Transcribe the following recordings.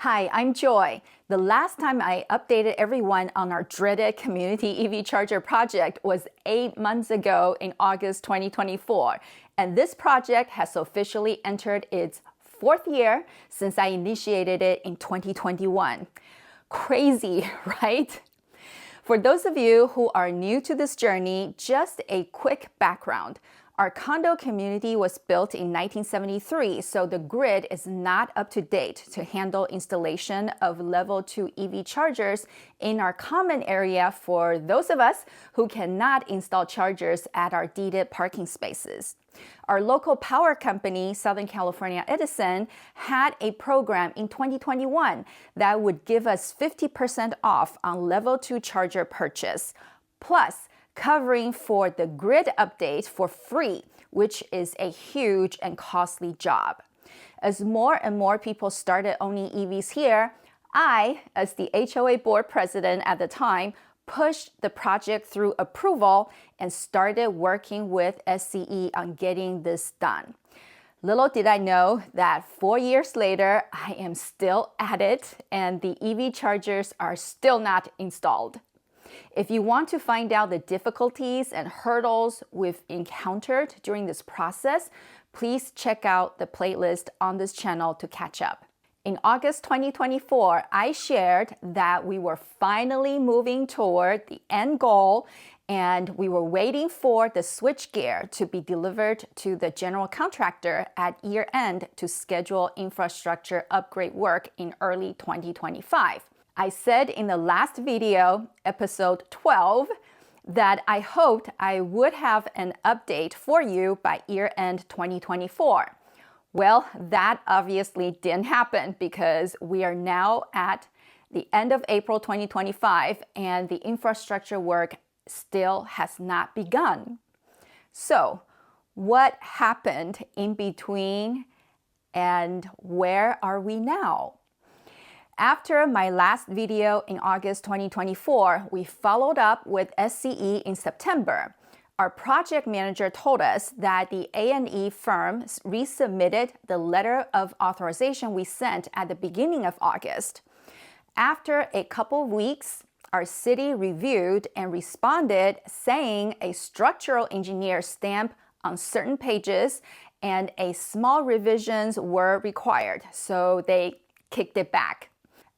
Hi, I'm Joy. The last time I updated everyone on our dreaded community EV charger project was 8 months ago in August 2024, and this project has officially entered its 4th year since I initiated it in 2021. Crazy, right? For those of you who are new to this journey, just a quick background. Our condo community was built in 1973, so the grid is not up to date to handle installation of level 2 EV chargers in our common area for those of us who cannot install chargers at our deeded parking spaces. Our local power company, Southern California Edison, had a program in 2021 that would give us 50% off on level 2 charger purchase, plus covering for the grid update for free, which is a huge and costly job. As more and more people started owning EVs here, I, as the HOA board president at the time, pushed the project through approval and started working with SCE on getting this done. Little did I know that 4 years later, I am still at it and the EV chargers are still not installed. If you want to find out the difficulties and hurdles we've encountered during this process, please check out the playlist on this channel to catch up. In August 2024, I shared that we were finally moving toward the end goal and we were waiting for the switchgear to be delivered to the general contractor at year end to schedule infrastructure upgrade work in early 2025. I said in the last video, episode 12, that I hoped I would have an update for you by year-end 2024. Well, that obviously didn't happen because we are now at the end of April 2025 and the infrastructure work still has not begun. So, what happened in between and where are we now? After my last video in August 2024, we followed up with SCE in September. Our project manager told us that the A&E firm resubmitted the letter of authorization we sent at the beginning of August. After a couple of weeks, our city reviewed and responded saying a structural engineer stamp on certain pages and a small revisions were required, so they kicked it back.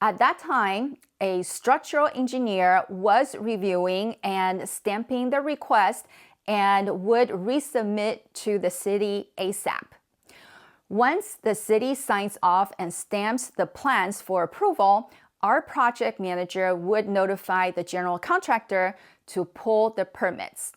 At that time, a structural engineer was reviewing and stamping the request and would resubmit to the city ASAP. Once the city signs off and stamps the plans for approval, our project manager would notify the general contractor to pull the permits.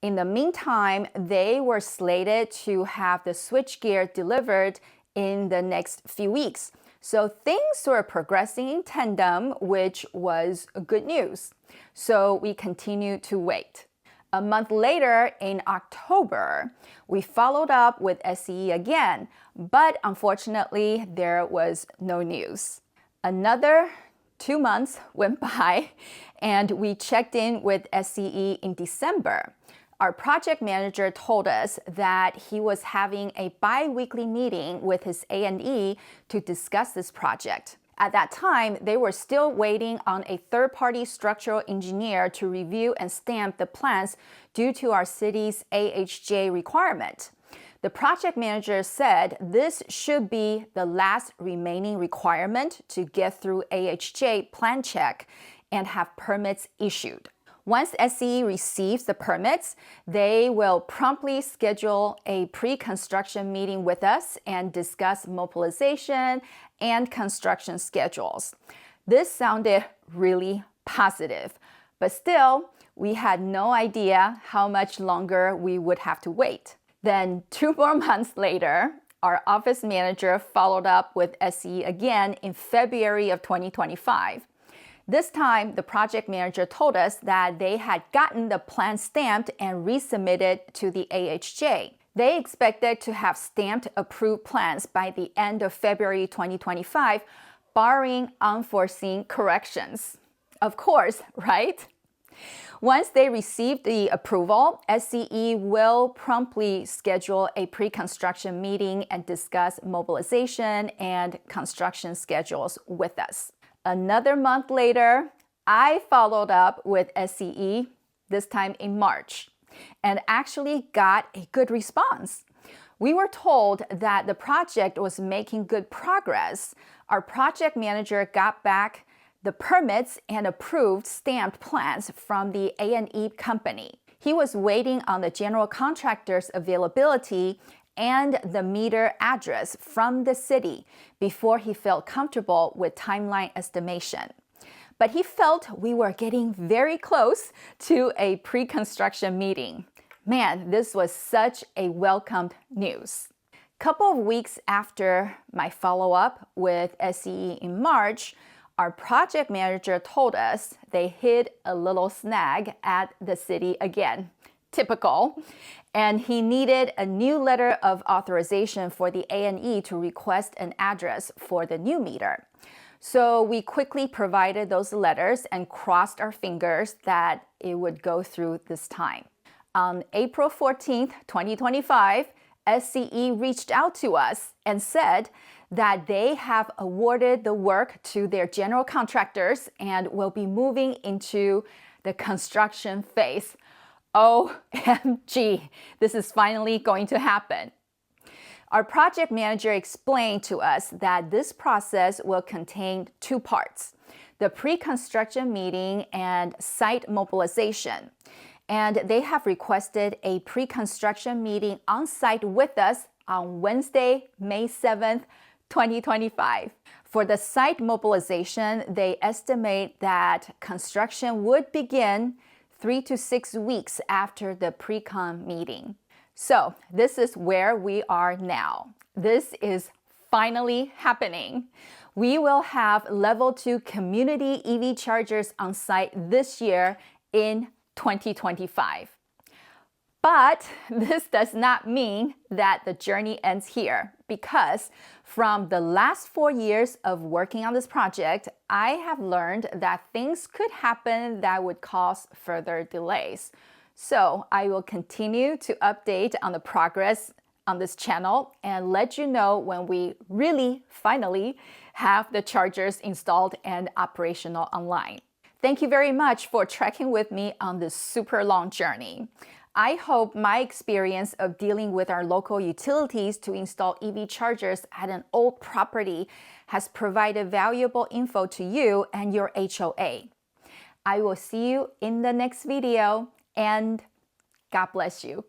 In the meantime, they were slated to have the switchgear delivered in the next few weeks. So things were progressing in tandem, which was good news. So we continued to wait. A month later, in October, we followed up with SCE again, but unfortunately, there was no news. Another 2 months went by, and we checked in with SCE in December. Our project manager told us that he was having a bi-weekly meeting with his A&E to discuss this project. At that time, they were still waiting on a third-party structural engineer to review and stamp the plans due to our city's AHJ requirement. The project manager said this should be the last remaining requirement to get through AHJ plan check and have permits issued. Once SCE receives the permits, they will promptly schedule a pre-construction meeting with us and discuss mobilization and construction schedules. This sounded really positive, but still, we had no idea how much longer we would have to wait. Then 2 more months later, our office manager followed up with SCE again in February of 2025. This time, the project manager told us that they had gotten the plan stamped and resubmitted to the AHJ. They expected to have stamped approved plans by the end of February 2025, barring unforeseen corrections. Of course, right? Once they receive the approval, SCE will promptly schedule a pre-construction meeting and discuss mobilization and construction schedules with us. Another month later, I followed up with SCE, this time in March, and actually got a good response. We were told that the project was making good progress. Our project manager got back the permits and approved stamped plans from the A&E company. He was waiting on the general contractor's availability and the meter address from the city before he felt comfortable with timeline estimation. But he felt we were getting very close to a pre-construction meeting. Man, this was such a welcomed news. Couple of weeks after my follow-up with SCE in March, our project manager told us they hit a little snag at the city again. Typical. And he needed a new letter of authorization for the A&E to request an address for the new meter. So we quickly provided those letters and crossed our fingers that it would go through this time. On April 14th, 2025, SCE reached out to us and said that they have awarded the work to their general contractors and will be moving into the construction phase. OMG, this is finally going to happen. Our project manager explained to us that this process will contain two parts: the pre-construction meeting and site mobilization. And they have requested a pre-construction meeting on site with us on Wednesday, May 7th, 2025. For the site mobilization, they estimate that construction would begin 3 to 6 weeks after the pre-con meeting. So this is where we are now. This is finally happening. We will have level 2 community EV chargers on site this year in 2025. But this does not mean that the journey ends here, because from the last 4 years of working on this project, I have learned that things could happen that would cause further delays. So I will continue to update on the progress on this channel and let you know when we really finally have the chargers installed and operational online. Thank you very much for trekking with me on this super long journey. I hope my experience of dealing with our local utilities to install EV chargers at an old property has provided valuable info to you and your HOA. I will see you in the next video, and God bless you.